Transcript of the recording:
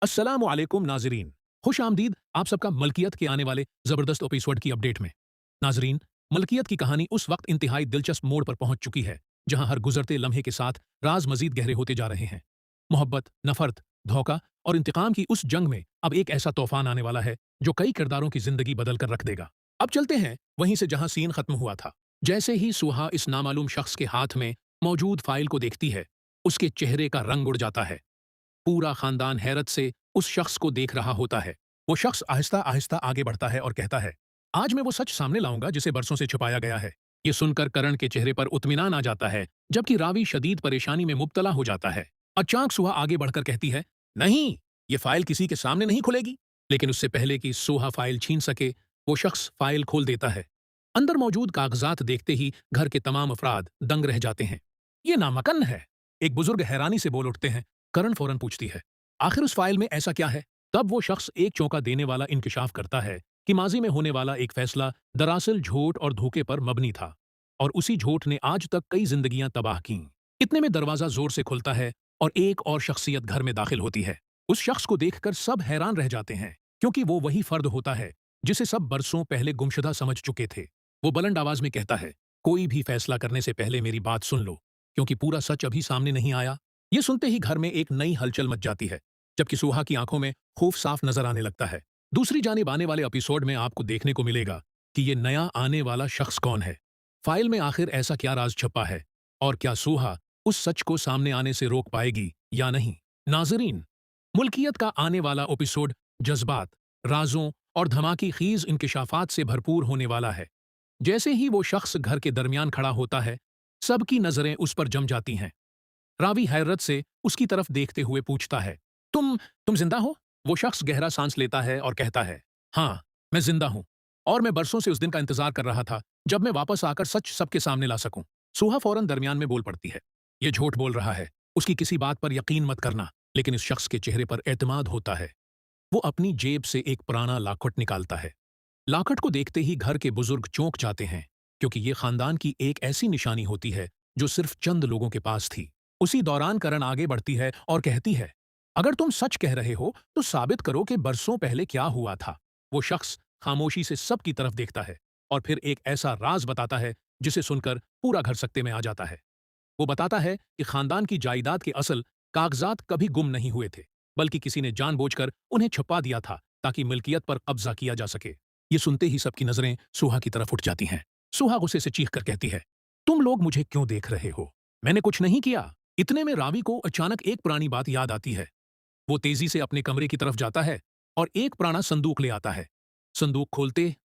अस्सलामु अलैकुम नाजरीन। खुश आमदीद आप सबका मलकियत के आने वाले जबरदस्त एपिसोड की अपडेट में। नाजरीन, मलकियत की कहानी उस वक्त इंतहाई दिलचस्प मोड़ पर पहुंच चुकी है जहां हर गुजरते लम्हे के साथ राज मजीद गहरे होते जा रहे हैं। मोहब्बत, नफरत, धोखा और इंतकाम की उस जंग में अब एक ऐसा तूफान आने वाला है जो कई किरदारों की जिंदगी बदल कर रख देगा। अब चलते हैं वहीं से जहां सीन खत्म हुआ था। जैसे ही सुहा इस नामालूम शख्स के हाथ में मौजूद फाइल को देखती है, उसके चेहरे का रंग उड़ जाता है। पूरा खानदान हैरत से उस शख्स को देख रहा होता है। वो शख्स आहिस्ता आहिस्ता आगे बढ़ता है और कहता है, आज मैं वो सच सामने लाऊंगा जिसे बरसों से छुपाया गया है। ये सुनकर करण के चेहरे पर इत्मीनान आ जाता है, जबकि रावी शदीद परेशानी में मुब्तला हो जाता है। अचानक सुहा आगे बढ़कर कहती है, नहीं, ये फाइल किसी के सामने नहीं खुलेगी। लेकिन उससे पहले कि सोहा फाइल छीन सके, वो शख्स फाइल खोल देता है। अंदर मौजूद कागजात देखते ही घर के तमाम अफराद दंग रह जाते हैं। ये नामकन है, एक बुजुर्ग हैरानी से बोल उठते हैं। करण फौरन पूछती है, आखिर उस फाइल में ऐसा क्या है? तब वो शख्स एक चौंका देने वाला इंकिशाफ करता है कि माजी में होने वाला एक फैसला दरअसल झूठ और धोखे पर मबनी था, और उसी झूठ ने आज तक कई जिंदगियां तबाह की। इतने में दरवाजा जोर से खुलता है और एक और शख्सियत घर में दाखिल होती है। उस शख्स को देखकर सब हैरान रह जाते हैं, क्योंकि वो वही फर्द होता है जिसे सब बरसों पहले गुमशुदा समझ चुके थे। वो बुलंद आवाज में कहता है, कोई भी फैसला करने से पहले मेरी बात सुन लो, क्योंकि पूरा सच अभी सामने नहीं आया। ये सुनते ही घर में एक नई हलचल मच जाती है, जबकि सुहा की आंखों में खौफ साफ नजर आने लगता है। दूसरी जानिब आने वाले एपिसोड में आपको देखने को मिलेगा कि ये नया आने वाला शख्स कौन है, फाइल में आखिर ऐसा क्या राज छुपा है, और क्या सुहा उस सच को सामने आने से रोक पाएगी या नहीं। नाजरीन, मुल्कियत का आने वाला एपिसोड जज्बात, राजों और धमाकी खीज इंकिशाफात से भरपूर होने वाला है। जैसे ही वो शख्स घर के दरमियान खड़ा होता है, सबकी नजरें उस पर जम जाती हैं। रावी हैरत से उसकी तरफ देखते हुए पूछता है, तुम जिंदा हो? वो शख्स गहरा सांस लेता है और कहता है, हाँ, मैं जिंदा हूं, और मैं बरसों से उस दिन का इंतजार कर रहा था जब मैं वापस आकर सच सबके सामने ला सकूं। सुहा फौरन दरमियान में बोल पड़ती है, ये झूठ बोल रहा है, उसकी किसी बात पर यकीन मत करना। लेकिन इस शख्स के चेहरे पर एतमाद होता है। वो अपनी जेब से एक पुराना लाखट निकालता है। लाखट को देखते ही घर के बुजुर्ग चौंक जाते हैं, क्योंकि ये खानदान की एक ऐसी निशानी होती है जो सिर्फ चंद लोगों के पास थी। उसी दौरान करण आगे बढ़ती है और कहती है, अगर तुम सच कह रहे हो तो साबित करो कि बरसों पहले क्या हुआ था। वो शख्स खामोशी से सबकी तरफ देखता है और फिर एक ऐसा राज बताता है जिसे सुनकर पूरा घर सकते में आ जाता है। वो बताता है कि खानदान की जायदाद के असल कागजात कभी गुम नहीं हुए थे, बल्कि किसी ने जानबूझकर उन्हें छुपा दिया था ताकि मिल्कियत पर कब्जा किया जा सके। ये सुनते ही सबकी नजरें सुहा की तरफ उठ जाती हैं। सुहा गुस्से से चीख कर कहती है, तुम लोग मुझे क्यों देख रहे हो? मैंने कुछ नहीं किया। इतने में रावी को अचानक एक पुरानी बात याद आती है। वो तेजी से अपने कमरे की तरफ जाता है और एक पुराना संदूक ले आता है। संदूक खोलते